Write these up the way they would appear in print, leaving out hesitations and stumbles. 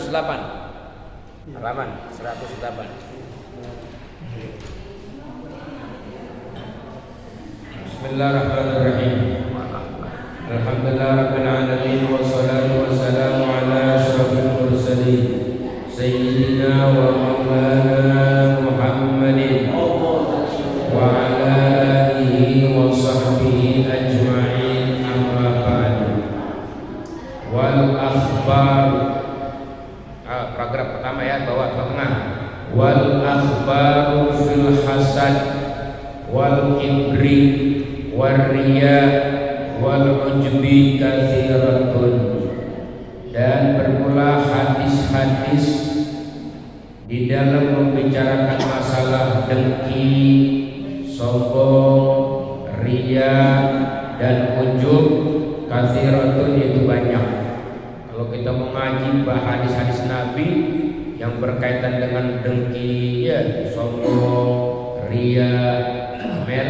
Halaman 108. Bismillahirrahmanirrahim. Alhamdulillahirabbil alamin wassalatu wassalamu ala asyrafil mursalin sayyidina wa maulana Muhammadin wa ala alihi wa sahbihi ajma'in, amma ba'du. Wal akhbar, paragraf pertama ya, bawah tengah. Wal akhbaru fil hasad wal kibri war riya wal ujbi katsiratun. Dan bermula hadis-hadis di dalam membicarakan masalah dengki, sombong, riya dan ujub. Katsiratun itu banyak. Kalau kita mau ngaji hadis-hadis Nabi yang berkaitan dengan dengki, ya, sombong, riya, pamer,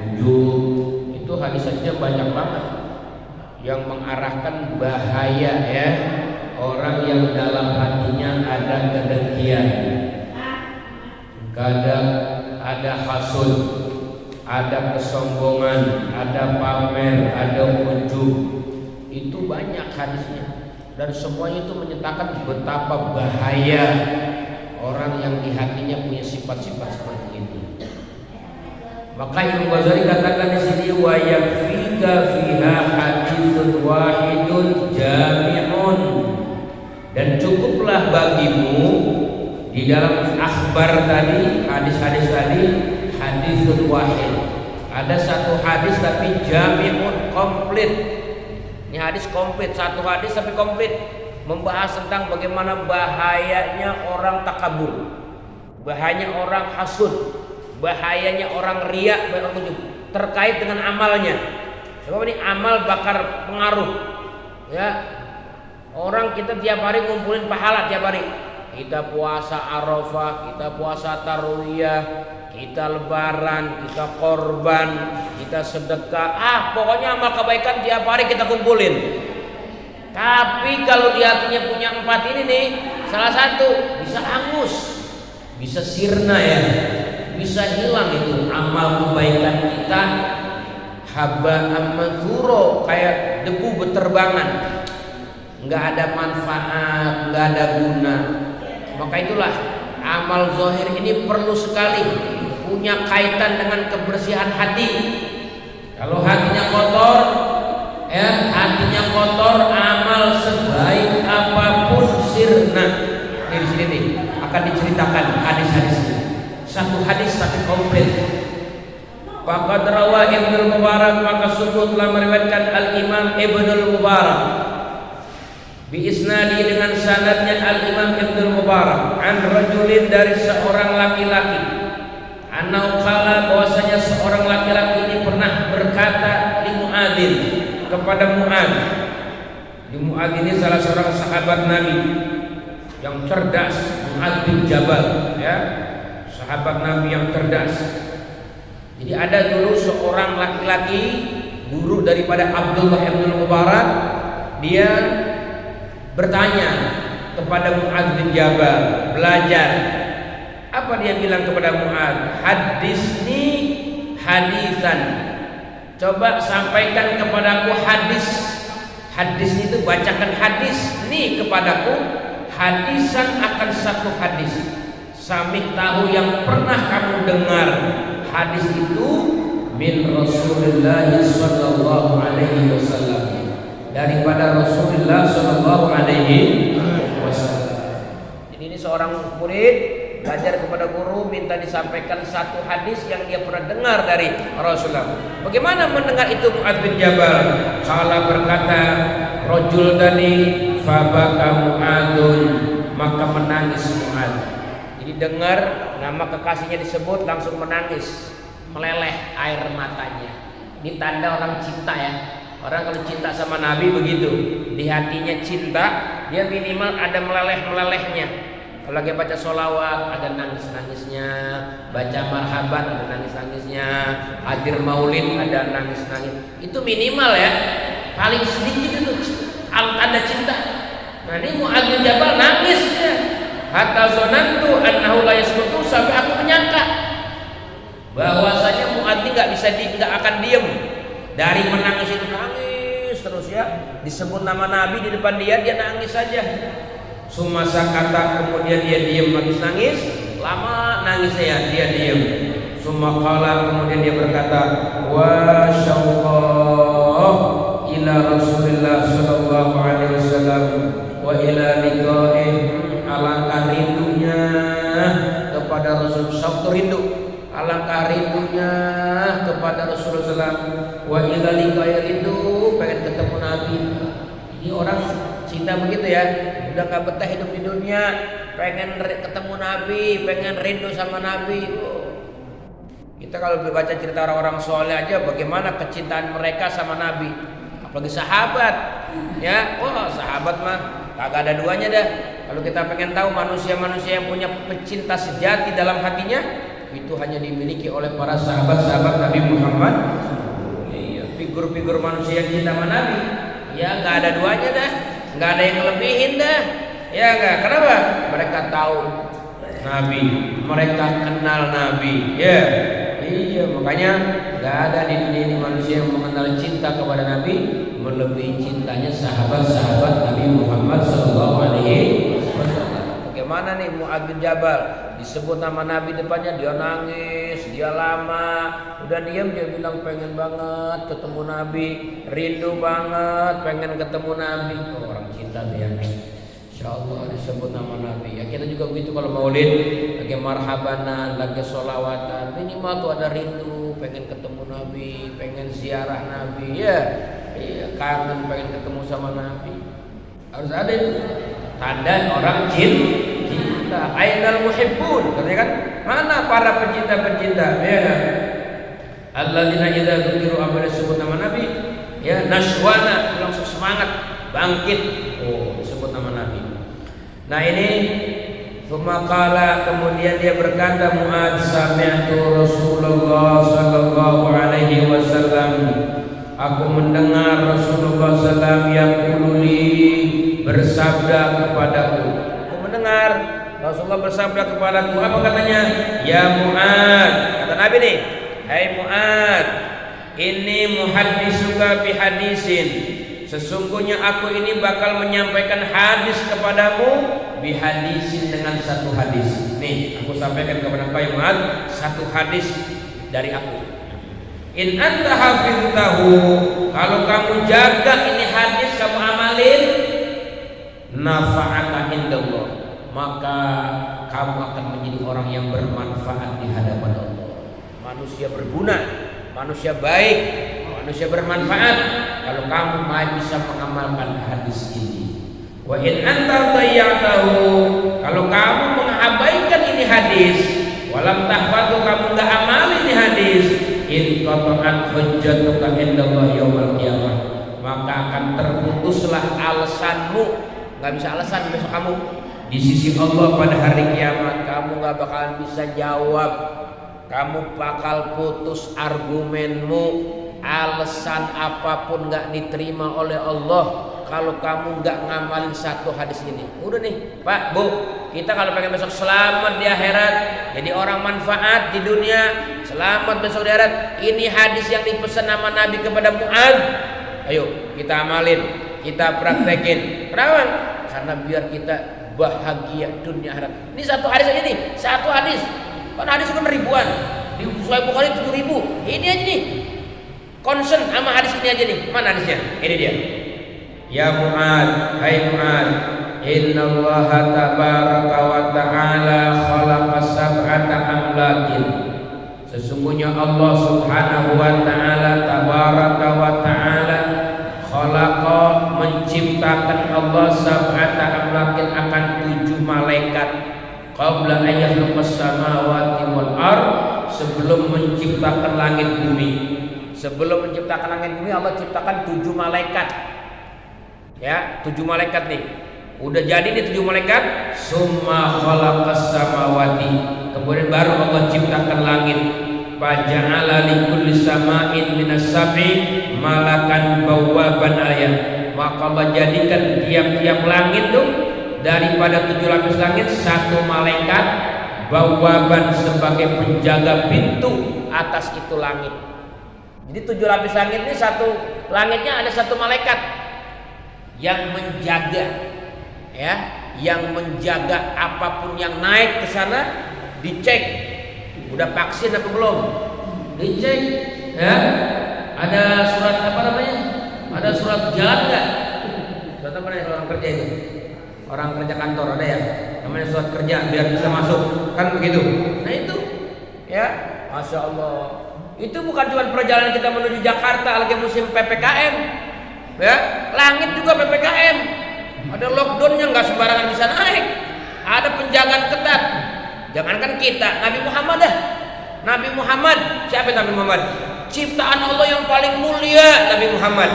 ujub, itu hadis-hadisnya banyak banget yang mengarahkan bahaya, ya, orang yang dalam hatinya ada kedengkian, kadang ada hasud, ada kesombongan, ada pamer, ada ujub. Itu banyak hadisnya, dan semuanya itu menyatakan betapa bahaya orang yang di hatinya punya sifat-sifat seperti itu. Maka Imam Ghazali katakan di sini, wa yakfika fiha haditsun wahidun jami'un, dan cukuplah bagimu di dalam akhbar tadi, hadis-hadis tadi, haditsun wahid. Ada satu hadis tapi jami'un, komplit. Ini hadis komplit, satu hadis tapi komplit, membahas tentang bagaimana bahayanya orang takabur, bahayanya orang hasud, bahayanya orang riya, terkait dengan amalnya. Sebab ini amal bakar pengaruh, ya. Orang kita tiap hari ngumpulin pahala tiap hari. Kita puasa Arafah, kita puasa Tarwiyah, kita lebaran, kita korban, kita sedekah. Pokoknya amal kebaikan tiap hari kita kumpulin. Tapi kalau di hatinya punya 4 ini nih, salah satu bisa hangus, bisa sirna, ya, bisa hilang itu amal kebaikan kita, haba'an manthuro, kayak debu beterbangan, nggak ada manfaat, nggak ada guna. Maka itulah amal zahir ini perlu sekali punya kaitan dengan kebersihan hati. Kalau hatinya kotor, ya, hatinya kotor, amal sebaik apapun sirna. Ini di sini nih akan diceritakan hadis-hadisnya. Satu hadis tapi komplit. Faqad rawa Ibnu Mubarak, maka sungguh telah meriwayatkan Al-Imam Ibnu Mubarak bi isnadi dengan sanadnya Al-Imam Ibnu Mubarak an rajulin, dari seorang laki-laki, anau qala, bahwasanya seorang laki-laki ini pernah berkata li Muadzin, kepada Muadz. Di Muadz ini salah seorang sahabat Nabi yang cerdas, Muadz bin Jabal, ya, sahabat Nabi yang cerdas. Jadi ada dulu seorang laki-laki, guru daripada Abdullah bin Mubarak, dia bertanya kepada Muadz bin Jabal, belajar. Apa dia bilang kepada Muadz? Hadisni hadisan, coba sampaikan kepadaku hadis. Hadis itu bacakan hadis nih kepadaku, hadisan akan satu hadis. Sami tahu yang pernah kamu dengar. Hadis itu min Rasulullah sallallahu alaihi wasallam, daripada Rasulullah sallallahu alaihi wasallam. Jadi ini seorang murid belajar kepada guru, minta disampaikan satu hadis yang dia pernah dengar dari Rasulullah. Bagaimana mendengar itu Muadz bin Jabal? Kala berkata rajul tadi, fabaka Muadzun, maka menangis Muadz. Jadi dengar nama kekasihnya disebut langsung menangis, meleleh air matanya. Ini tanda orang cinta, ya. Orang kalau cinta sama Nabi begitu, di hatinya cinta, dia minimal ada meleleh-melelehnya. Kalau lagi baca sholawat ada nangis-nangisnya, baca marhaban ada nangis-nangisnya, hadir maulid ada nangis-nangis. Itu minimal, ya. Paling sedikit itu tanda cinta. Nah ini Muadz bin Jabal nangis hatta zonantu annahu la yasqutu, sampai aku menyangka bahwasanya Mu'adz nggak akan diem dari menangis itu, nangis terus ya, disebut nama Nabi di depan dia nangis saja. Sumasa kata, kemudian dia diem habis nangis, lama nangisnya dia diem. Sumakala, kemudian dia berkata, wa syauqah ila Rasulillah sallallahu alaihi wasallam wa ila liqa'ih, alangkah rindunya kepada Rasul, syauq rindu, alangkah rindunya kepada Rasulullah SAW, wa ila liqa'ih, rindu pengen ketemu Nabi. Ini orang cinta begitu ya, udah gak betah hidup di dunia, pengen ketemu Nabi, pengen rindu sama Nabi. Kita kalau baca cerita orang-orang soleh aja, bagaimana kecintaan mereka sama Nabi, apalagi sahabat ya. Sahabat mah kagak ada duanya dah. Kalau kita pengen tahu manusia-manusia yang punya pecinta sejati dalam hatinya, itu hanya dimiliki oleh para sahabat-sahabat Nabi Muhammad. Iya, figur-figur manusia yang cinta sama Nabi, ya nggak ada duanya dah, nggak ada yang ngelebihin dah, ya nggak. Kenapa? Mereka tahu Nabi, mereka kenal Nabi, ya. Iya, makanya nggak ada di dunia ini manusia yang mengenal cinta kepada Nabi melebihi cintanya sahabat-sahabat Nabi Muhammad SAW. Bagaimana nih Mu'adz bin Jabal, disebut nama Nabi depannya, dia nangis, dia lama, udah diam dia bilang pengen banget ketemu Nabi, rindu banget pengen ketemu Nabi. Orang cinta dia, insyaallah disebut nama Nabi. Ya kita juga begitu kalau maulid, lagi marhabanan, lagi sholawatan, minimal tuh ada rindu, pengen ketemu Nabi, pengen ziarah Nabi, ya, kangen pengen ketemu sama Nabi. Harus ada itu tanda orang cinta. Ainal muhibbun, katanya kan, mana para pencinta-pencinta, ya kan? Alladzina idza dzukiru, apabila disebut nama Nabi, ya naswana, langsung semangat, bangkit. Disebut nama Nabi. Nah ini Sumakala, kemudian dia berkata, Mu'adz, sami'tu Rasulullah sallallahu alaihi wasallam, aku mendengar Rasulullah sallallahu yaqululi, bersabda kepadaku. Aku mendengar Rasulullah bersabda kepadaku, apa katanya? Ya Mu'adz, kata Nabi nih, hai Mu'adz, ini muhaddisuka bihadisin, sesungguhnya aku ini bakal menyampaikan hadis kepadamu, bihadisin, dengan satu hadis. Nih aku sampaikan kepada kau Mu'adz satu hadis dari aku. In anta hafiztahu, kalau kamu jaga ini hadis, kamu amalin, nafa'aka indallah, maka kamu akan menjadi orang yang bermanfaat di hadapan Allah. Manusia berguna, manusia baik, manusia bermanfaat kalau kamu bisa mengamalkan hadis ini. Wa in anta tayyatahu, kalau kamu mengabaikan ini hadis, walam tahfadhu, kamu enggak amali ini hadis, in qata'at hujjatuka indallah yaumil qiyamah, maka akan terputuslah alasanmu, enggak bisa alasan besok kamu di sisi Allah pada hari kiamat. Kamu enggak bakalan bisa jawab, kamu bakal putus argumenmu, alasan apapun enggak diterima oleh Allah kalau kamu nggak ngamalin satu hadis ini. Udah nih Pak, Bu, kita kalau pengen besok selamat di akhirat, jadi orang manfaat di dunia, selamat besok di akhirat, ini hadis yang dipesan nama Nabi kepada Mu'adz, ayo kita amalin, kita praktekin. Kenapa? Karena biar kita bahagia dunia akhirat. Ini satu hadis aja nih, satu hadis, kan hadis kan ribuan, di Sahih Bukhari 7.000. Ini aja nih, concern sama hadis ini aja nih. Mana hadisnya? Ini dia. Ya Mu'adz, hai Mu'adz, innallaha tabaraka wa ta'ala khalaqa sab'ata amlakin, sesungguhnya Allah subhanahu wa ta'ala, tabaraka wa ta'ala, khalaqa, menciptakan Allah, sab'ata amlakin, akan 7 malaikat, qabla an yakhluqas samawati wal ard, sebelum menciptakan langit bumi. Sebelum menciptakan langit bumi, Allah ciptakan 7 malaikat. Ya, 7 malaikat nih. Udah jadi nih 7 malaikat. Summa khalaqas samawati, kemudian baru Allah ciptakan langit. Faja'ala likulli sama'in minas sab'i malakan bawaban ayat. Maka Allah jadikan tiap-tiap langit tuh daripada 7 lapis langit, 1 malaikat bawaban sebagai penjaga pintu atas itu langit. Jadi 7 lapis langit ini, satu langitnya ada 1 malaikat yang menjaga, ya, yang menjaga apapun yang naik ke sana, dicek udah vaksin atau belum, dicek, ya, ada surat apa namanya, ada surat jalan nggak, surat apa namanya orang kerja itu, orang kerja kantor ada ya, namanya surat kerja biar bisa masuk, kan begitu. Nah itu, ya, masya Allah, itu bukan cuma perjalanan kita menuju Jakarta lagi musim PPKM, ya, langit juga PPKM, ada lockdownnya, nggak sembarangan bisa naik, ada penjagaan ketat. Jangankan kita, Nabi Muhammad dah, Nabi Muhammad, siapa Nabi Muhammad? Ciptaan Allah yang paling mulia, Nabi Muhammad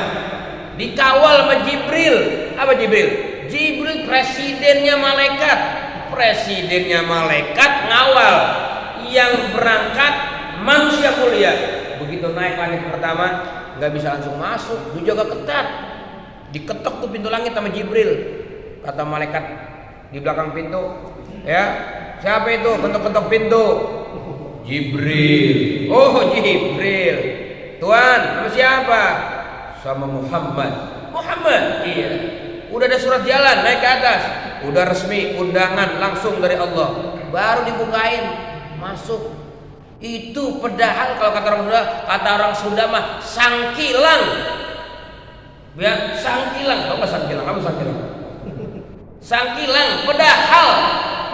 dikawal sama Jibril. Apa Jibril? Jibril presidennya malaikat, presidennya malaikat ngawal, yang berangkat manusia mulia. Begitu naik langit pertama, nggak bisa langsung masuk, dijaga ketat, diketok tuh pintu langit sama Jibril. Kata malaikat di belakang pintu, ya, siapa itu ketok-ketok pintu? Jibril. Oh Jibril. Tuan, sama siapa? Sama Muhammad. Muhammad, iya. Udah ada surat jalan, naik ke atas, udah resmi undangan langsung dari Allah, baru dibukain masuk. Itu padahal kalau kata orang Sunda mah sangkilang, ya, sangkilang. Apa sangkilang? Apa sangkilang? Sangkilang. Padahal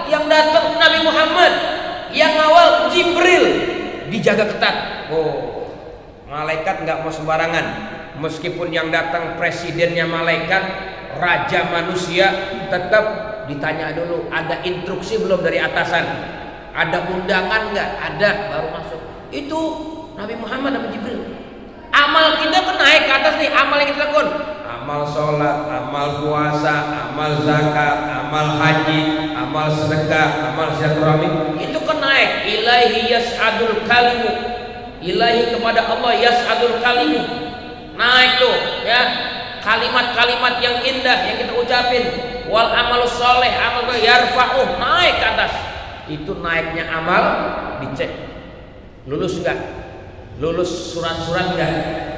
yang datang Nabi Muhammad, yang awal Jibril, dijaga ketat. Oh, malaikat nggak mau sembarangan. Meskipun yang datang presidennya malaikat, raja manusia, tetap ditanya dulu, ada instruksi belum dari atasan, ada undangan nggak? Ada, baru masuk. Itu Nabi Muhammad sama Jibril. Amal kita kan naik ke atas nih, amal yang kita lakukan, amal sholat, amal puasa, amal zakat, amal haji, amal sedekah, amal silaturahmi, itu kan naik. Ilahi yas'adul kalimu, ilahi kepada Allah yas'adul kalimu, naik tuh, ya, kalimat-kalimat yang indah yang kita ucapin. Wal amal soleh, amal yarfa'uh, naik ke atas. Itu naiknya amal dicek, lulus enggak, lulus surat-surat enggak,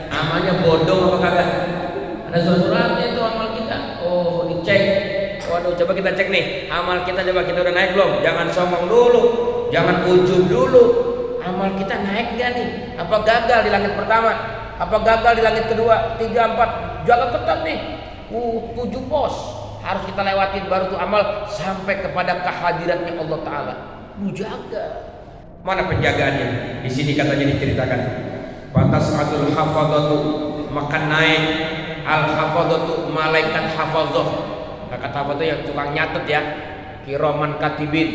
amalnya bodong apa kagak, ada surat-suratnya itu amal kita. Oh dicek, waduh, coba kita cek nih amal kita, coba kita udah naik belum. Jangan sombong dulu, jangan ujub dulu, amal kita naik gak nih, apa gagal di langit pertama, apa gagal di langit kedua, 3, 4, jaga ketat nih. 7 pos harus kita lewatin baru tuh amal sampai kepada kehadirannya Allah Ta'ala. Jaga. Mana penjagaannya? Di sini katanya diceritakan, fatas'adul hafadhatu, maka naik al hafadhatu, malaikat hafadhah. Malaikat hafadhah yang tukang nyatet, ya, kiraman katibin,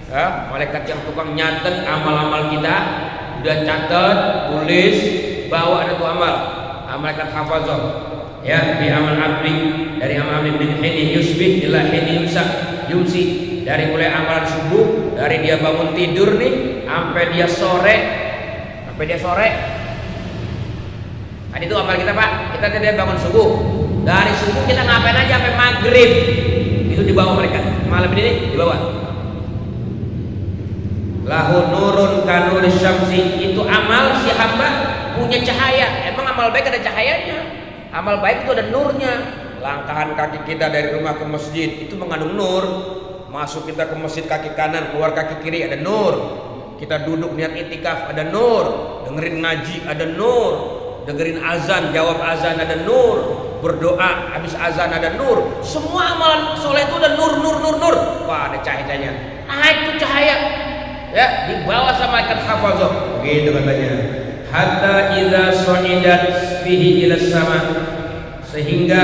ya, malaikat yang tukang nyatet amal-amal kita, udah catat, tulis, bawa ada tuh amal. Malaikat hafadhah, ya, di amal abdi, dari amal abdi bin hini yusbih ila hini yumsi, dari mulai amalan subuh, dari dia bangun tidur nih sampai dia sore, tadi itu amal kita, Pak. Kita tadi bangun subuh, dari subuh kita ngapain aja sampai maghrib, itu dibawa mereka. Malam ini dibawa. Lahu nurun kanur syamsi, itu amal si hamba punya cahaya. Emang amal baik ada cahayanya, amal baik itu ada nurnya. Langkahan kaki kita dari rumah ke masjid itu mengandung nur. Masuk kita ke masjid kaki kanan, keluar kaki kiri ada nur. Kita duduk niat itikaf ada nur. Dengerin ngaji ada nur. Dengerin azan, jawab azan ada nur. Berdoa habis azan ada nur. Semua amalan soleh itu ada nur. Wah, ada cahayanya. Naik tuh cahaya, ya, dibawa sama malaikat hafazah. Begitu katanya. Hatta idza su'idat bihi ila sama, sehingga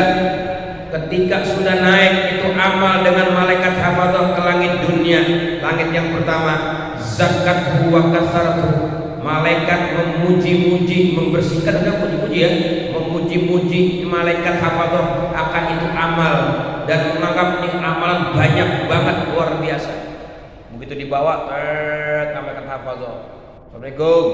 ketika sudah naik itu amal dengan malaikat hafazah ke langit dunia, langit yang pertama, zakathu wa kasaratu, malaikat memuji-muji, membersihkan, enggak puji-puji ya, memuji-muji malaikat hafazah akan itu amal dan menganggap ini amalan banyak banget, luar biasa. Begitu dibawa malaikat hafazah, assalamualaikum,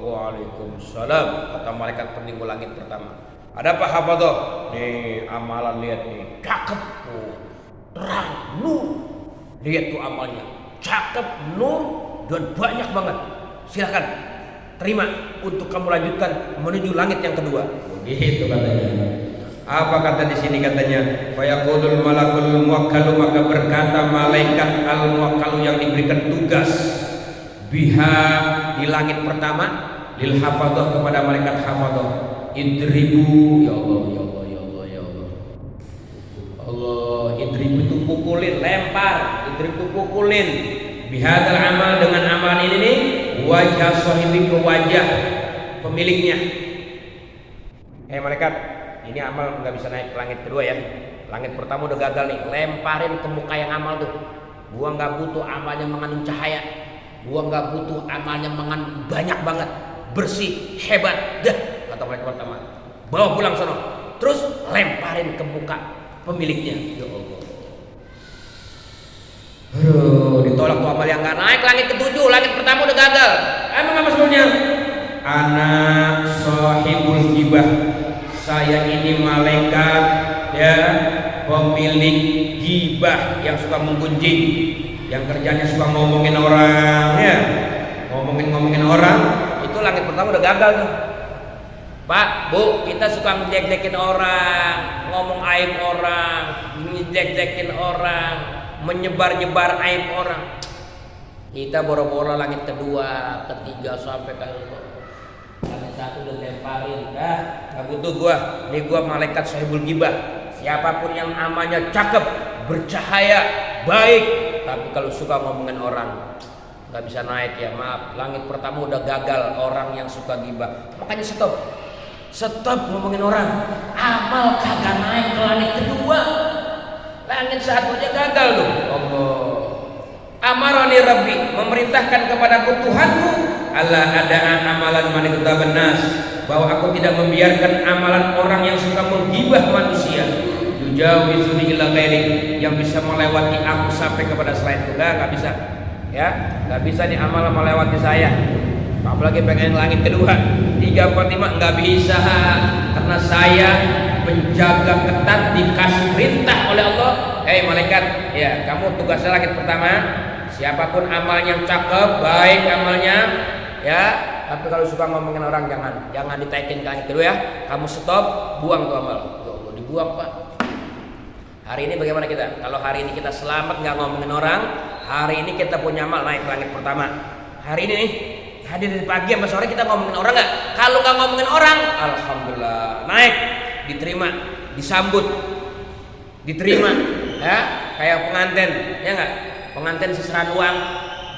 waalaikumsalam, kata malaikat penunggu langit pertama. Ada apa hafadzah? Nih amalan, lihat nih, cakep, terang, nur. Lihat tuh amalnya, cakep, nur, dan banyak banget. Silahkan terima untuk kamu lanjutkan menuju langit yang kedua. Gitu katanya. Apa kata di sini katanya? Fayaqulul malakul muwakkalu, maka berkata malaikat al muwakkalu yang diberikan tugas biha di langit pertama lil hafadzah kepada malaikat hafadzah. Idribu, ya Allah, ya Allah, ya Allah, ya Allah. Allah, idribu itu pukulin, lempar, idribu pukulin. Bihadal amal, dengan amalan ini nih, wajah sahibi, ke wajah pemiliknya. Malaikat, ini amal nggak bisa naik ke langit kedua ya. Langit pertama udah gagal nih, lemparin ke muka yang amal tuh. Gua nggak butuh amalnya mengandung cahaya, gua nggak butuh amalnya mengandung banyak banget, bersih, hebat, dah kata malaikat pertama. Bawa pulang sono, terus lemparin ke muka pemiliknya. Ya Allah. Aduh, ditolak tuh amal yang nggak naik langit ketujuh, langit pertama udah gagal. Emang apa sebelumnya? Anak sahibul gibah, saya ini malaikat ya, pemilik gibah yang suka menggunjing, yang kerjanya suka ngomongin orang ya, ngomongin orang. Itu langit pertama udah gagal tuh. Pak, Bu, kita suka ngejek-jekin orang, ngomong aib orang, ngejek-jekin orang, menyebar-nyebar aib orang. Kita boro-boro langit kedua, ketiga sampai ke langit satu udah lemparin. Gak butuh gua. Ini gua malaikat sahibul gibah. Siapapun yang amalnya cakep, bercahaya, baik, tapi kalau suka ngomongin orang, gak bisa naik ya. Maaf, langit pertama udah gagal orang yang suka gibah. Makanya stop ngomongin orang. Amal kagak naik ke langit kedua. Langit satu aja gagal loh. Allah. Amarani Rabbi, memerintahkan kepadaku Tuhanku, Allah adaan amalan manikta benas, bahwa aku tidak membiarkan amalan orang yang suka menggibah manusia, yujawizuni ila ghairi, yang bisa melewati aku sampai kepada selainku. Nggak bisa ya, nggak bisa nih amalan melewati saya. Apalagi pengen langit kedua 345, nggak bisa, karena saya penjaga ketat, dikasih perintah oleh Allah. Malaikat, ya kamu tugasnya langit pertama, siapapun amal yang cakep, baik amalnya ya, tapi kalau suka ngomongin orang jangan ditaikin ke langit kedua ya. Kamu stop, buang tuh amal. Ya Allah, dibuang Pak. Hari ini bagaimana kita? Kalau hari ini kita selamat nggak ngomongin orang, hari ini kita punya amal naik ke langit pertama. Hari ini nih, hadir dari pagi sampai sore kita ngomongin orang nggak? Kalau nggak ngomongin orang, alhamdulillah naik, diterima, disambut, diterima ya, kayak pengantin ya nggak? Pengantin seserahan uang,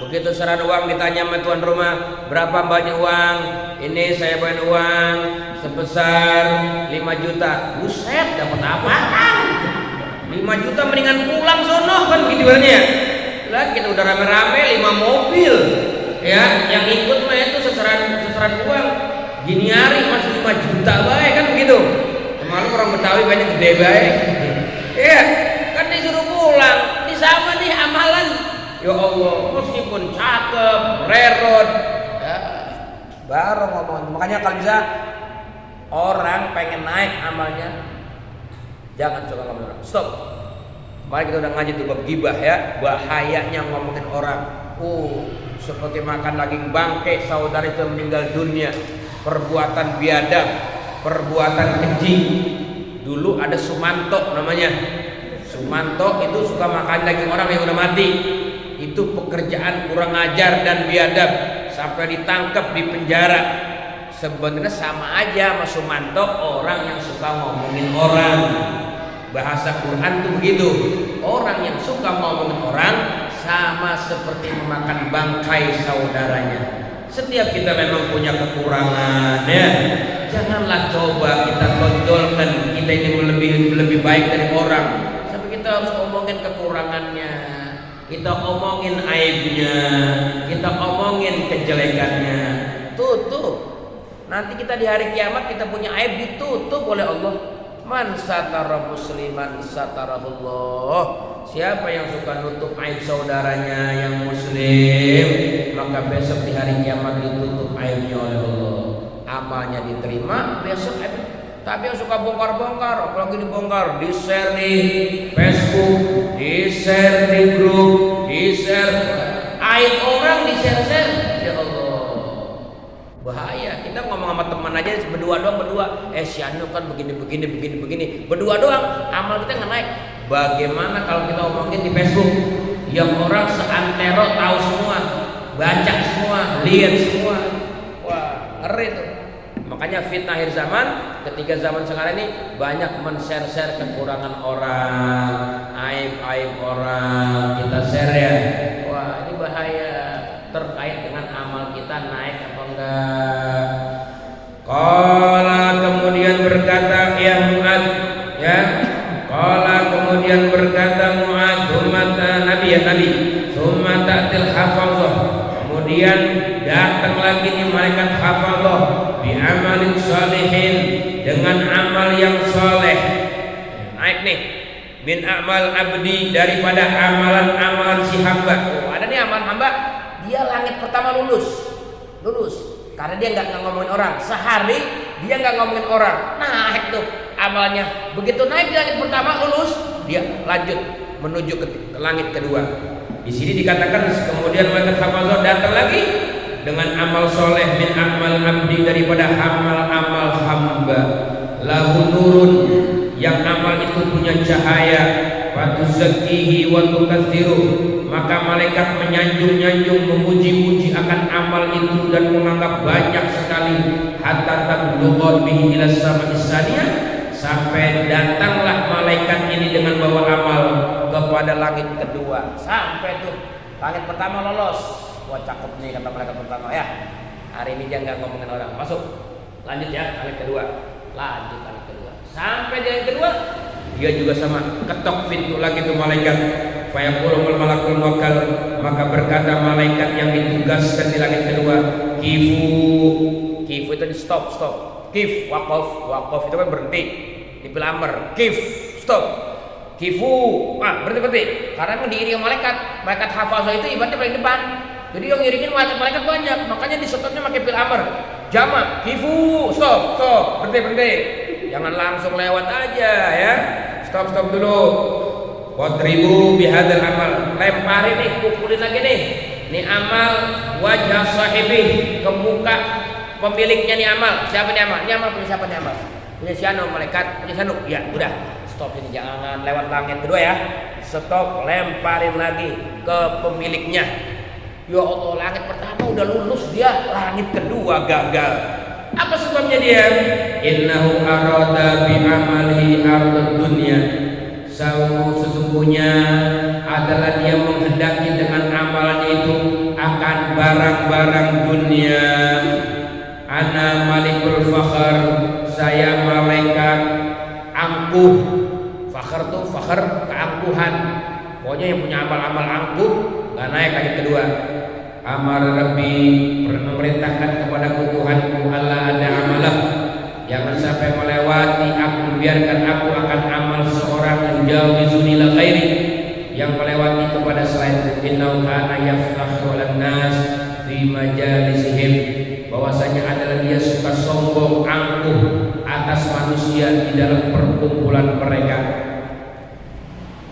begitu serahan uang ditanya sama tuan rumah, berapa banyak uang? Ini saya bayar uang sebesar 5 juta. Buset, dapat apaan? 5 juta mendingan pulang sono kan begitu ya. Lah kita udah rame-rame 5 mobil ya, yang ikut mah itu seserahan uang. Gini hari masih 5 juta baik kan begitu. Kemarin orang Betawi banyak gede baik. Iya, kan disuruh pulang. Ini sama nih amalan. Ya Allah, meskipun cakep, rerot, ya, baru ngomong. Makanya kalau bisa orang pengen naik amalnya, jangan suka ngomongin orang. Stop. Mari kita udah ngaji tuh bab gibah ya, bahayanya ngomongin orang. Seperti makan daging bangkai, saudara itu meninggal dunia, perbuatan biadab, perbuatan keji. Dulu ada Sumanto namanya. Sumanto itu suka makan daging orang yang udah mati. Itu pekerjaan kurang ajar dan biadab, sampai ditangkap di penjara. Sebenarnya sama aja sama Sumanto, orang yang suka ngomongin orang. Bahasa Quran tuh begitu. Orang yang suka ngomongin orang sama seperti memakan bangkai saudaranya. Setiap kita memang punya kekurangan ya. Janganlah coba kita tonjolkan kita ini lebih baik dari orang. Sampai kita harus omongin kekurangannya, kita omongin aibnya, kita omongin kejelekannya. Tutup. Nanti kita di hari kiamat kita punya aib ditutup oleh Allah. Man satara musliman satarahullah. Siapa yang suka nutup aib saudaranya yang muslim, maka besok di hari kiamat ditutup aibnya oleh Allah. Amalnya diterima, besok aib. Tapi yang suka bongkar-bongkar, apalagi dibongkar, di share di Facebook, di share si anu kan begini, berdua doang, amal kita nggak naik. Bagaimana kalau kita omongin di Facebook, yang orang seantero tahu semua, baca semua, lihat semua, wah ngeri tuh. Makanya fitnah akhir zaman, ketika zaman sekarang ini banyak men-share kekurangan orang, aib orang, kita share ya. Wah ini bahaya, terkait dengan amal kita naik apa enggak. Qala kemudian berkata ya Mu'ad, ya. Qala kemudian berkata Mu'ad, sumata Nabi sumata til hafazah. Kemudian datang lagi nih malaikat hafazah bi amalin sholihin, dengan amal yang soleh. Naik nih min amal abdi, daripada amalan si hamba. Oh, ada nih amalan hamba, dia langit pertama lulus karena dia nggak ngomongin orang, sehari dia nggak ngomongin orang, naik tuh amalnya. Begitu naik di langit pertama lulus, dia lanjut menuju ke langit kedua. Di sini dikatakan kemudian malaikat hafazah datang lagi dengan amal soleh min amal abdi, daripada amal hamba. Lahu nurun, yang amal itu punya cahaya, fatuzakkihi wa tukatsiru, maka malaikat menyanjung memuji-muji akan amal itu dan menganggap banyak sekali. Hatta tablugha bihi ila sama'is saniyah, sampai datanglah malaikat ini dengan bawa amal kepada langit kedua. Sampai tuh langit pertama lolos. Wah cakep nih kata malaikat pertama, ya hari ini dia nggak ngomongin orang, masuk. Lanjut ya langit kedua, lanjut langit kedua. Sampai di langit kedua dia juga sama, ketok pintu lagi tuh malaikat. Fayaqulul malakul muwakkal, maka berkata malaikat yang ditugaskan di langit kedua, kifu itu di stop, kif waqaf itu kan berhenti, di pelamar, kif stop, kifu berhenti, karena diiringi malaikat hafazah itu ibaratnya paling depan, jadi yang ngiringin malaikat banyak, makanya di stopnya pakai fil amr, jamak, kifu stop, berhenti, jangan langsung lewat aja ya, stop dulu. Wadribu bihadzal amal, lemparin nih, pukulin lagi nih. Ini amal wajah sahibi, ke muka pemiliknya nih amal. Siapa nih amal? Ini amal punya siapa nih amal? Punya si anu, malaikat, punya si anu. Ya, udah. Stop ini, jangan lewat langit kedua ya. Stop, lemparin lagi ke pemiliknya. Ya Allah, langit pertama udah lulus dia, langit kedua gagal. Apa sebabnya dia? Innahu arada bi amali ardud dunya. Sesungguhnya adalah dia menghendaki dengan amalnya itu akan barang-barang dunia. Ana malikul fakhr, saya malaikat angkuh. Fakhr tuh keangkuhan. Pokoknya yang punya amal-amal angkuh gak naik kali kedua. Amar Rabbi, memerintahkan kepada Tuhanku, Allah ada amalah, jangan sampai melewati aku, biarkan aku akan amal seorang yujawizuni la ghairi, yang melewati kepada selain innahu kana yaftakhu lan nas fi majalisihim, bahwasanya adalah dia suka sombong angkuh atas manusia di dalam perkumpulan mereka.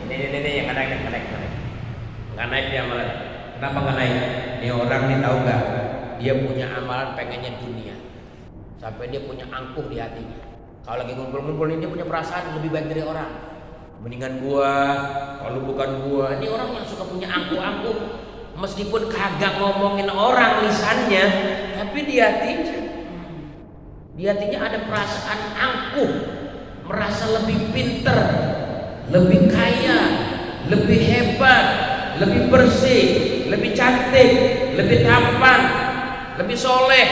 Ini yang nggak naik dia amalan. Kenapa nggak naik? Ini orang nih tahu nggak? Dia punya amalan pengennya dunia, sampai dia punya angkuh di hatinya. Kalau lagi ngumpul-ngumpul ini dia punya perasaan lebih baik dari orang. Mendingan gua, kalau bukan gua. Ini orang yang suka punya angkuh-angkuh, meskipun kagak ngomongin orang lisannya, tapi di hatinya ada perasaan angkuh, merasa lebih pinter, lebih kaya, lebih hebat, lebih bersih, lebih cantik, lebih tampan, lebih soleh,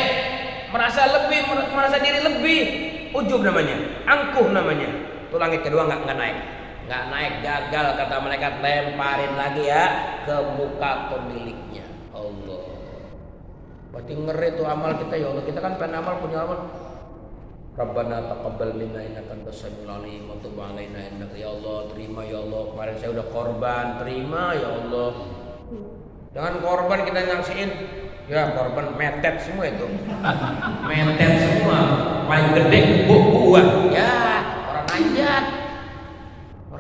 merasa diri lebih, ujub namanya, angkuh namanya. Itu langit kedua nggak naik, gagal kata malaikat, lemparin lagi ya ke muka pemiliknya. Allah, berarti ngeri tuh amal kita ya Allah. Kita kan pengen amal, punya amal. Rabbana taqabbal minna innaka antas samiul alim wa tub alaina innaka, ya Allah terima ya Allah, kemarin saya udah korban, terima ya Allah. Jangan korban kita nyaksiin, ya korban metet semua itu. Metet semua, paling gede buah. Ya, orang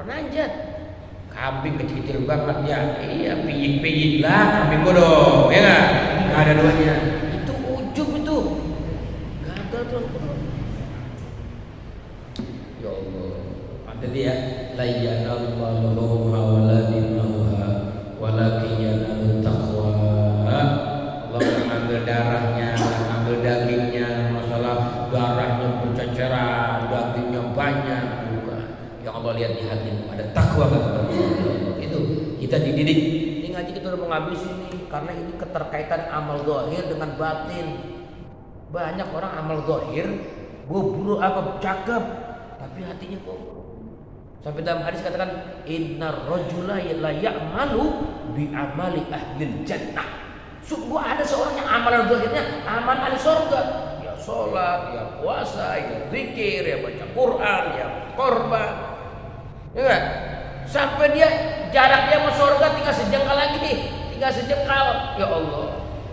anjat. Kambing kecil-kecil banget ya. Iya, piyik lah kambing gua dong, ya enggak? Enggak ada duanya. Itu ujub itu. Gagal tuh. kita dididik. Ini ngaji kita udah mau ngabisin nih, karena ini keterkaitan amal zahir dengan batin. Banyak orang amal zahir bobrok cakep, tapi hatinya bobrok. Sampai dalam hadis katakan innar rajula la ya'malu bi amali ahlil jannah. Sungguh ada seorang yang amalan zahirnya amal ahli surga. Ya sholat, ya puasa, ya zikir, ya baca Quran, ya korban. Ya enggak? Sampai dia jaraknya sama surga tinggal sejengkal lagi nih, tinggal sejengkal. Ya Allah.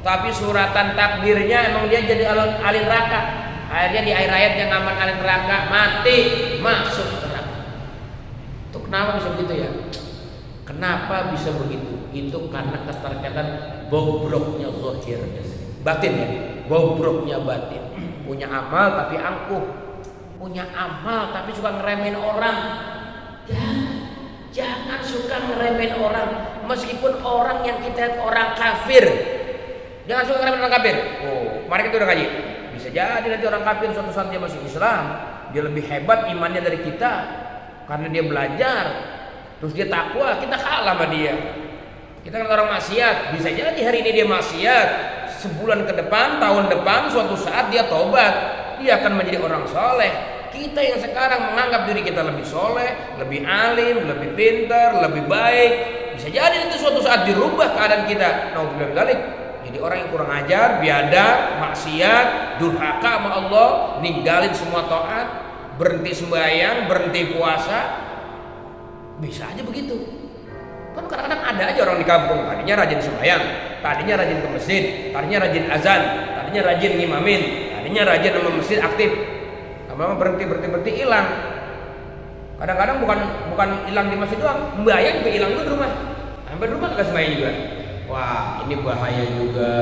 Tapi suratan takdirnya emang dia jadi ahli neraka. Akhirnya di akhir ayat yang aman ahli neraka mati masuk neraka. Itu kenapa bisa begitu ya? Kenapa bisa begitu? Itu karena keterkaitan bobroknya zahir, batin ya, bobroknya batin. Punya amal tapi angkuh, punya amal tapi suka ngeremehin orang. Jangan suka ngeremehin orang, meskipun orang yang kita lihat orang kafir. Jangan suka ngeremehin orang kafir. Oh, kemarin kita udah ngaji. Bisa jadi nanti orang kafir suatu saat dia masuk Islam, dia lebih hebat imannya dari kita karena dia belajar. Terus dia takwa, kita kalah sama dia. Kita kan orang maksiat, bisa jadi hari ini dia maksiat, sebulan ke depan, tahun depan, suatu saat dia tobat, dia akan menjadi orang soleh. Kita yang sekarang menganggap diri kita lebih soleh, lebih alim, lebih pintar, lebih baik, bisa jadi nanti suatu saat dirubah keadaan kita. Nauzubillah min dzalik. Jadi orang yang kurang ajar, biadab, maksiat, durhaka sama Allah, ninggalin semua taat, berhenti sembahyang, berhenti puasa. Bisa aja begitu. Kan kadang-kadang ada aja orang di kampung, tadinya rajin sembahyang, tadinya rajin ke masjid, tadinya rajin azan, tadinya rajin ngimamin, tadinya rajin sama masjid aktif. Lama-lama berhenti hilang. Kadang-kadang bukan hilang di masjid doang, sembahyang juga hilang di rumah. Sampai rumah enggak sembahyang juga. Wah, ini bahaya juga.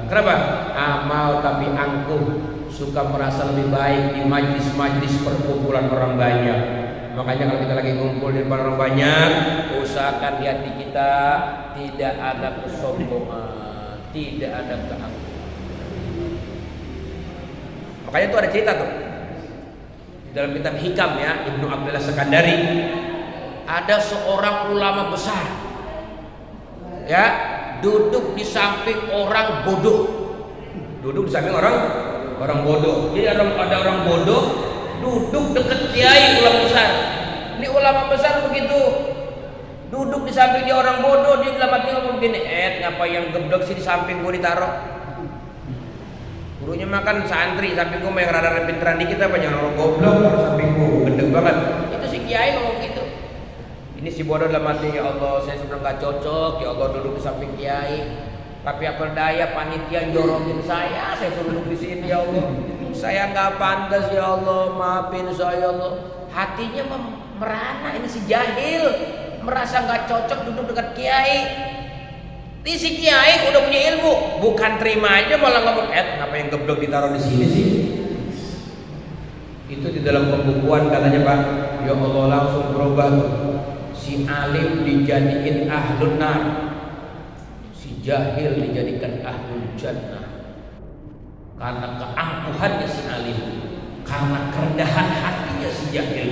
Kenapa? Amal tapi angkuh, suka merasa lebih baik di majlis-majlis perkumpulan orang banyak. Makanya kalau kita lagi ngumpul di depan orang banyak, usahakan di hati kita tidak ada kesombongan, tidak ada keangkuhan. Makanya itu ada cerita tuh dalam kitab Hikam ya, Ibnu Abdullah Sekandari. Ada seorang ulama besar, ya, duduk di samping orang bodoh. Duduk di samping orang bodoh. Jadi ada orang bodoh duduk dekat kiai ulama besar. Ini ulama besar begitu duduk di samping dia orang bodoh, dia dalam hati ngomong begini, ngapa yang geblek sih di samping gue ditaruh? Gurunya makan santri, samping gue yang rada pinteran dikit apa, jangan orang goblok taruh samping gue, gede banget. Itu si kiai ngomong gitu. Ini si bodoh dalam hati, ya Allah saya sudah gak cocok, ya Allah duduk di samping kiai. Tapi apa daya panitia jorokin saya suruh duduk di sini ya Allah. Saya nggak pantas ya Allah, maafin saya ya Allah. Hatinya merana, ini si jahil, merasa nggak cocok duduk dekat kiai. Ini si kiai udah punya ilmu, bukan terima aja malah ngomong, ngapa yang geblok ditaruh di sini sih? Itu di dalam pembukuan katanya Pak, ya Allah langsung berubah tuh. Si alim dijadiin ahlun nar, si jahil dijadikan ahlul jannah. Karena keangkuhannya si alim, karena kerendahan hatinya si jahil.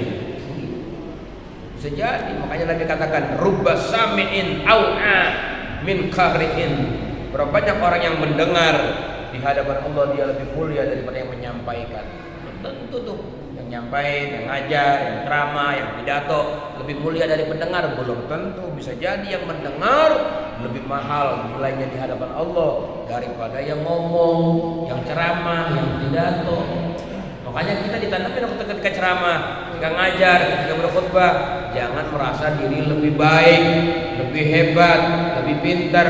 Bisa jadi, makanya Nabi katakan rubba sami'in au'a min qari'in. Berapa banyak orang yang mendengar di hadapan Allah dia lebih mulia daripada yang menyampaikan. Tentu tuh yang nyampain, yang ngajar, yang ceramah, yang pidato lebih mulia dari pendengar, belum tentu. Bisa jadi yang mendengar lebih mahal nilainya di hadapan Allah daripada yang ngomong, yang ceramah, yang pidato. Makanya kita ditanamkan ketika ceramah, ketika ngajar, ketika berkhutbah, jangan merasa diri lebih baik, lebih hebat, lebih pintar.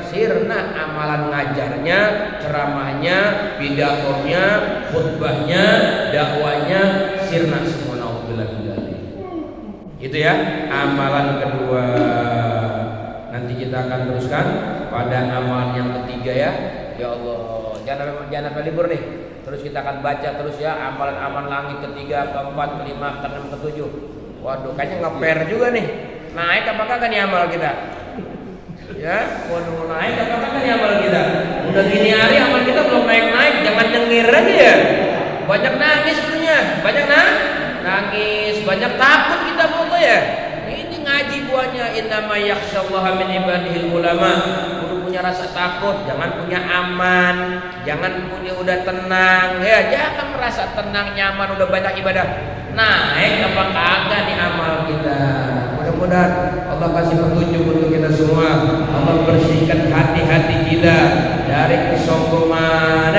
Sirna amalan ngajarnya, ceramahnya, pidatonya, khutbahnya, dakwanya, sirna semua. Nauzubillah min dzalik. Itu ya amalan kedua. Nanti kita akan teruskan pada amalan yang ketiga ya. Ya Allah, jangan sampai libur nih. Terus kita akan baca terus ya amalan-amalan langit ketiga, keempat, kelima, keenam, ketujuh. Waduh, kayaknya ngeper juga nih. Naik apa kagak nih amal kita? Ya, waduh, naik apa kagak nih amal kita? Udah gini hari amal kita belum naik-naik, jangan nyengir aja ya. Banyak nangis sebenarnya, banyak nangis, banyak takut kita pokoknya. Ini ngaji buat jawabannya innama yakhsyallaha min ibadihil ulama. Kudu punya rasa takut, jangan punya aman, jangan punya udah tenang. Ya, jangan merasa tenang, nyaman, udah banyak ibadah. Naik apa kagak nih amal kita. Mudah-mudahan Allah kasih petunjuk untuk kita semua. Allah bersihkan hati-hati kita dari kesombongan,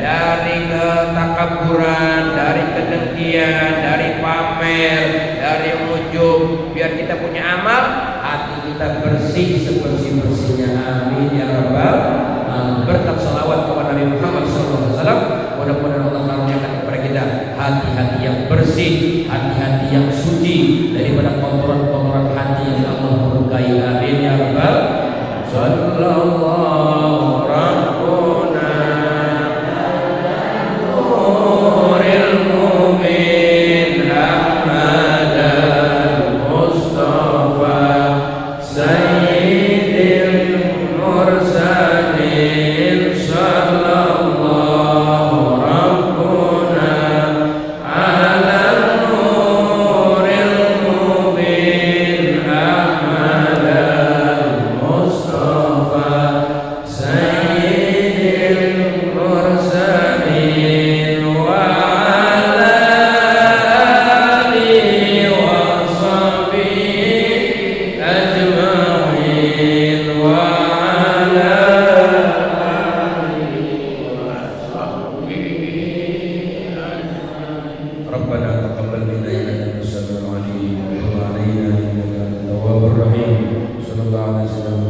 dari ketakaburan, dari kedengkian, dari pamer, dari ujub. Biar kita punya amal, hati kita bersih sebersih-bersihnya. Amin ya rabbal alamin. Berkat salawat kepada Nabi Muhammad SAW. Mudah-mudahan Allah karuniakan kepada kita hati-hati yang bersih, hati-hati yang suci daripada kotoran-kotoran hati yang Allah murkai. Amin ya rabbal alamin. Sallallahu rabbuna nuril mu'min Ahmadal Mustafa Sayyidil mursalin sallallahu rabbuna ala nuril mu'min Ahmadal Mustafa Sayyidil mursalin wa ala alihi wa sahbihi ajma'in wa ala alihi wa sahbihi ajma'in. Rabbana taqabbal minna innaka antas samiul alim wa tub 'alaina innaka antat tawwabur rahim. Sallallahu alaihi wasallam.